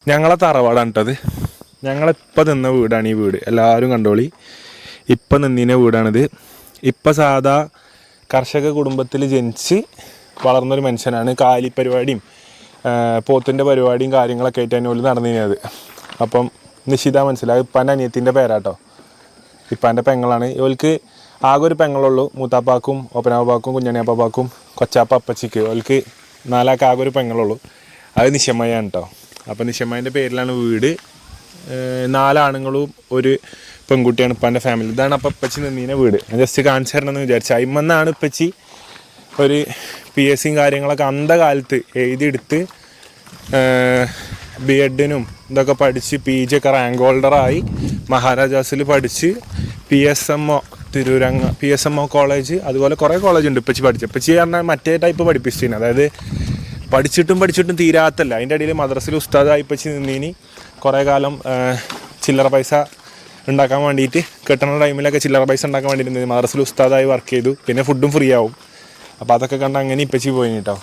ഞങ്ങളെ തറവാടാണ് കേട്ടത്. ഞങ്ങളിപ്പോൾ നിന്ന വീടാണ് ഈ വീട്. എല്ലാവരും കണ്ടോളി. ഇപ്പം നിന്നിന വീടാണിത്. ഇപ്പം സാധാ കർഷക കുടുംബത്തിൽ ജനിച്ച് വളർന്നൊരു മനുഷ്യനാണ്. കാലിപ്പരിപാടിയും പോത്തിൻ്റെ പരിപാടിയും കാര്യങ്ങളൊക്കെ ആയിട്ട് തന്നെ നടന്നിരുന്നത്. അപ്പം നിശ്ചിത മനസ്സിലായി. ഇപ്പാൻ്റെ അനിയത്തിൻ്റെ പേരാട്ടോ. ഇപ്പാൻ്റെ പെങ്ങളാണ്. ഇവൾക്ക് ആകെ ഒരു പെങ്ങളുള്ളൂ. മൂത്താപ്പാക്കും ഓപ്പനാപ്പാക്കും കുഞ്ഞണിയപ്പാക്കും കൊച്ചാപ്പ അപ്പച്ചിക്ക്. ഇവൾക്ക് നാലാൾക്ക് ആകെ ഒരു പെങ്ങളുള്ളൂ. അത് നിശമ്മയാണ് കേട്ടോ. അപ്പം നിശമ്മേൻ്റെ പേരിലാണ് വീട്. 4 ആണുങ്ങളും ഒരു പെൺകുട്ടിയാണ് ഇപ്പാൻ്റെ ഫാമിലി. ഇതാണ് അപ്പം ഇപ്പച്ചി നിന്നീനെ വീട്. ഞാൻ ജസ്റ്റ് കാണിച്ചു തരണമെന്ന് വിചാരിച്ചു. അയിമെന്നാണ് ഇപ്പച്ചി ഒരു PSCയും കാര്യങ്ങളൊക്കെ കാലത്ത് എഴുതിയെടുത്ത് B.Edനും ഇതൊക്കെ പഠിച്ച് PG ഒക്കെ റാങ്ക് ഹോൾഡറായി മഹാരാജാസിൽ പഠിച്ച് PSMO തിരൂരങ്ങ PSMO കോളേജ് അതുപോലെ കുറേ കോളേജ് ഉണ്ട് ഇപ്പച്ചി പഠിച്ച്. ഇപ്പച്ചി പറഞ്ഞാൽ മറ്റേ ടൈപ്പ് പഠിപ്പിച്ചിന്. അതായത് പഠിച്ചിട്ടും തീരാത്തല്ല. അതിൻ്റെ ഇടയിൽ മദ്രസയിൽ ഉസ്താദായി ഇപ്പച്ചി നിന്നീനി. കുറേ കാലം ചില്ലറ പൈസ ഉണ്ടാക്കാൻ വേണ്ടിയിട്ട് കിട്ടുന്ന ടൈമിലൊക്കെ ചില്ലറ പൈസ ഉണ്ടാക്കാൻ വേണ്ടിയിട്ട് മദ്രസയിൽ ഉസ്താദായി വർക്ക് ചെയ്തു. പിന്നെ ഫുഡും ഫ്രീ ആവും. അപ്പോൾ അതൊക്കെ കണ്ട് അങ്ങനെ ഇപ്പച്ചി പോയിന് കേട്ടോ.